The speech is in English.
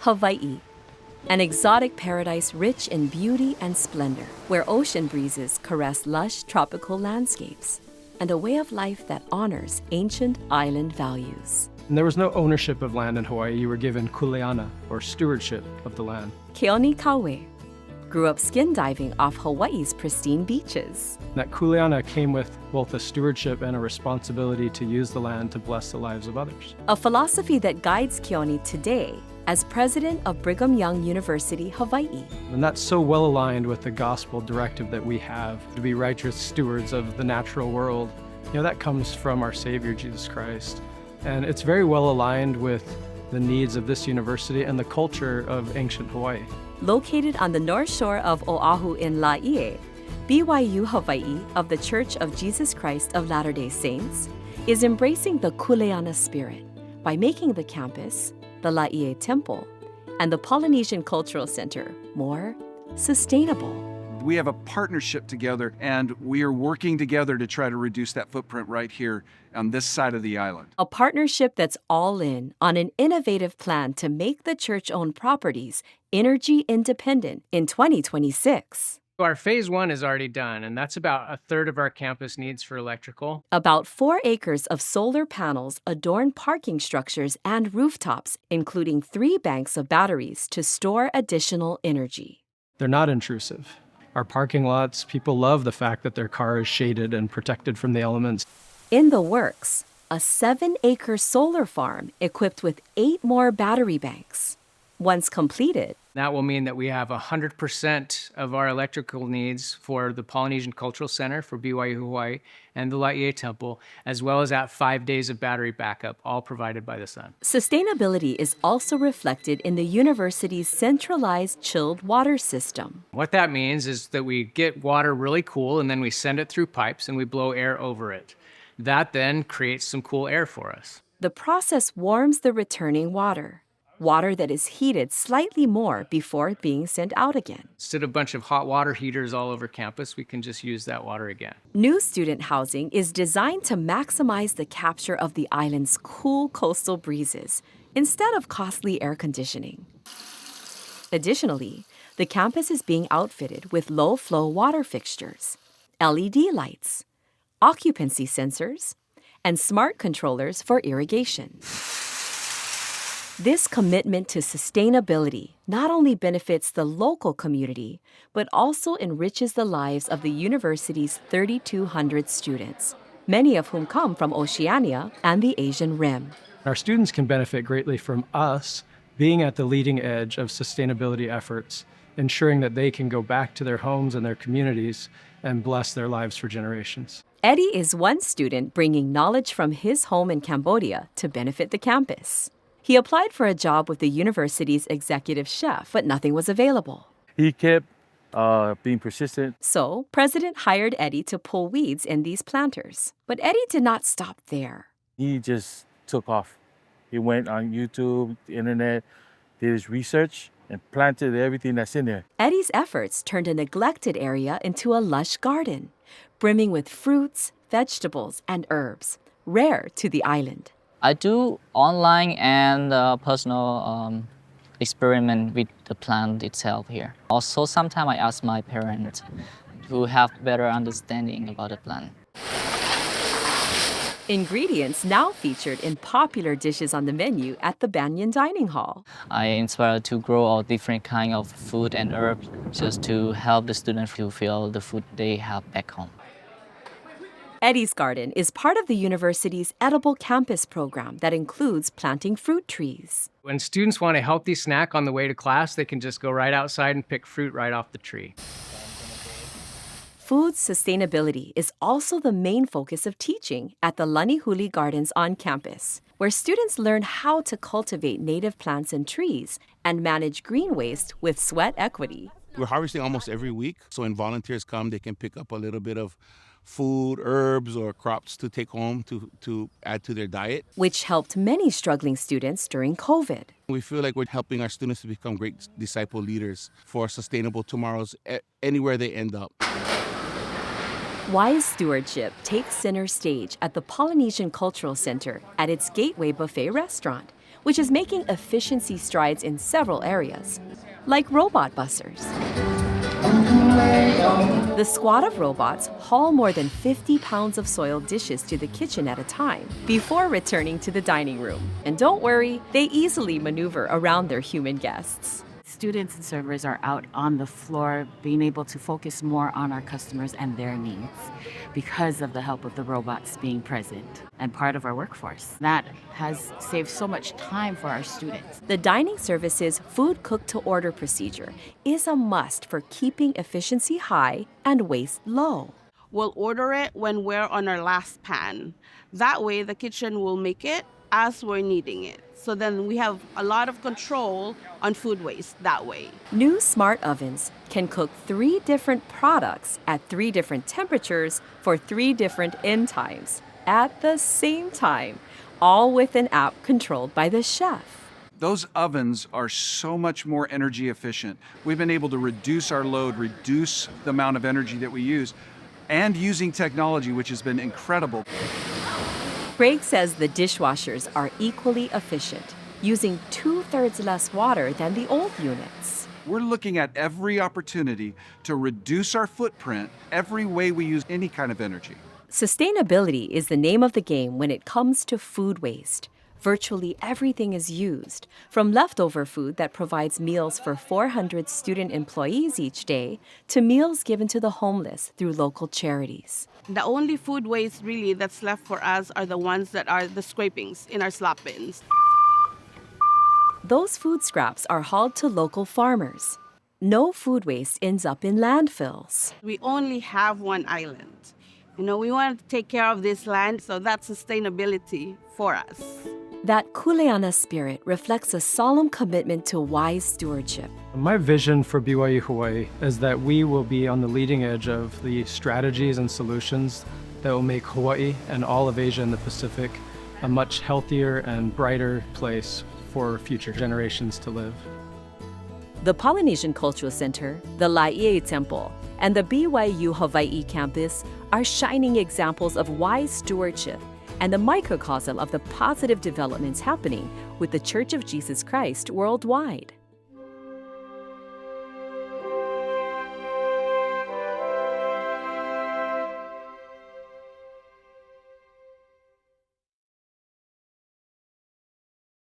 Hawaii, an exotic paradise rich in beauty and splendor, where ocean breezes caress lush tropical landscapes, and a way of life that honors ancient island values. And there was no ownership of land in Hawaii. You were given kuleana, or stewardship of the land. Keone Kauwe grew up skin diving off Hawaii's pristine beaches. That kuleana came with both a stewardship and a responsibility to use the land to bless the lives of others. A philosophy that guides Keone today as president of Brigham Young University, Hawaii. And that's so well aligned with the gospel directive that we have to be righteous stewards of the natural world. You know, that comes from our Savior, Jesus Christ. And it's very well aligned with the needs of this university and the culture of ancient Hawaii. Located on the North Shore of Oahu in Laie, BYU Hawaii of the Church of Jesus Christ of Latter-day Saints is embracing the kuleana spirit by making the campus, the Laie Temple, and the Polynesian Cultural Center more sustainable. We have a partnership together, and we are working together to try to reduce that footprint right here on this side of the island. A partnership that's all in on an innovative plan to make the church-owned properties energy independent in 2026. Our phase 1 is already done, and that's about a third of our campus needs for electrical. About 4 acres of solar panels adorn parking structures and rooftops, including 3 banks of batteries to store additional energy. They're not intrusive. Our parking lots, people love the fact that their car is shaded and protected from the elements. In the works, a 7-acre solar farm equipped with 8 more battery banks. Once completed, That will mean that we have 100% of our electrical needs for the Polynesian Cultural Center for BYU Hawaii and the Laie Temple, as well as at 5 days of battery backup, all provided by the sun. sustainability is also reflected in the university's centralized chilled water system. What that means is that we get water really cool and then we send it through pipes and we blow air over it. That then creates some cool air for us. The process warms the returning water that is heated slightly more before being sent out again. Instead of a bunch of hot water heaters all over campus, we can just use that water again. New student housing is designed to maximize the capture of the island's cool coastal breezes instead of costly air conditioning. Additionally, the campus is being outfitted with low-flow water fixtures, LED lights, occupancy sensors, and smart controllers for irrigation. This commitment to sustainability not only benefits the local community, but also enriches the lives of the university's 3,200 students, many of whom come from Oceania and the Asian Rim. Our students can benefit greatly from us being at the leading edge of sustainability efforts, ensuring that they can go back to their homes and their communities and bless their lives for generations. Eddie is one student bringing knowledge from his home in Cambodia to benefit the campus. He applied for a job with the university's executive chef, but nothing was available. He kept being persistent. So, President hired Eddie to pull weeds in these planters. But Eddie did not stop there. He just took off. He went on YouTube, the internet, did his research, and planted everything that's in there. Eddie's efforts turned a neglected area into a lush garden, brimming with fruits, vegetables, and herbs, rare to the island. I do online and personal experiment with the plant itself here. Also, sometimes I ask my parents to have better understanding about the plant. Ingredients now featured in popular dishes on the menu at the Banyan Dining Hall. I inspired to grow all different kind of food and herbs just to help the students to feel the food they have back home. Eddie's Garden is part of the university's Edible Campus program that includes planting fruit trees. When students want a healthy snack on the way to class, they can just go right outside and pick fruit right off the tree. Food sustainability is also the main focus of teaching at the Lanihuli Gardens on campus, where students learn how to cultivate native plants and trees and manage green waste with sweat equity. We're harvesting almost every week, so when volunteers come, they can pick up a little bit of food, herbs, or crops to take home to add to their diet. Which helped many struggling students during COVID. We feel like we're helping our students to become great disciple leaders for sustainable tomorrows anywhere they end up. Wise stewardship takes center stage at the Polynesian Cultural Center at its Gateway Buffet restaurant, which is making efficiency strides in several areas, like robot bussers. The squad of robots haul more than 50 pounds of soiled dishes to the kitchen at a time before returning to the dining room. And don't worry, they easily maneuver around their human guests. Students and servers are out on the floor being able to focus more on our customers and their needs because of the help of the robots being present and part of our workforce. That has saved so much time for our students. The dining service's food cooked to order procedure is a must for keeping efficiency high and waste low. We'll order it when we're on our last pan. That way the kitchen will make it as we're needing it. So then we have a lot of control on food waste that way. New smart ovens can cook 3 different products at 3 different temperatures for 3 different end times at the same time, all with an app controlled by the chef. Those ovens are so much more energy efficient. We've been able to reduce our load, reduce the amount of energy that we use, and using technology, which has been incredible. Craig says the dishwashers are equally efficient, using 2/3 less water than the old units. We're looking at every opportunity to reduce our footprint every way we use any kind of energy. Sustainability is the name of the game when it comes to food waste. Virtually everything is used, from leftover food that provides meals for 400 student employees each day to meals given to the homeless through local charities. The only food waste really that's left for us are the ones that are the scrapings in our slop bins. Those food scraps are hauled to local farmers. No food waste ends up in landfills. We only have one island. We want to take care of this land, so that's sustainability for us. That kuleana spirit reflects a solemn commitment to wise stewardship. My vision for BYU Hawaii is that we will be on the leading edge of the strategies and solutions that will make Hawaii and all of Asia and the Pacific a much healthier and brighter place for future generations to live. The Polynesian Cultural Center, the Laie Temple, and the BYU Hawaii campus are shining examples of wise stewardship and the microcosm of the positive developments happening with the Church of Jesus Christ worldwide.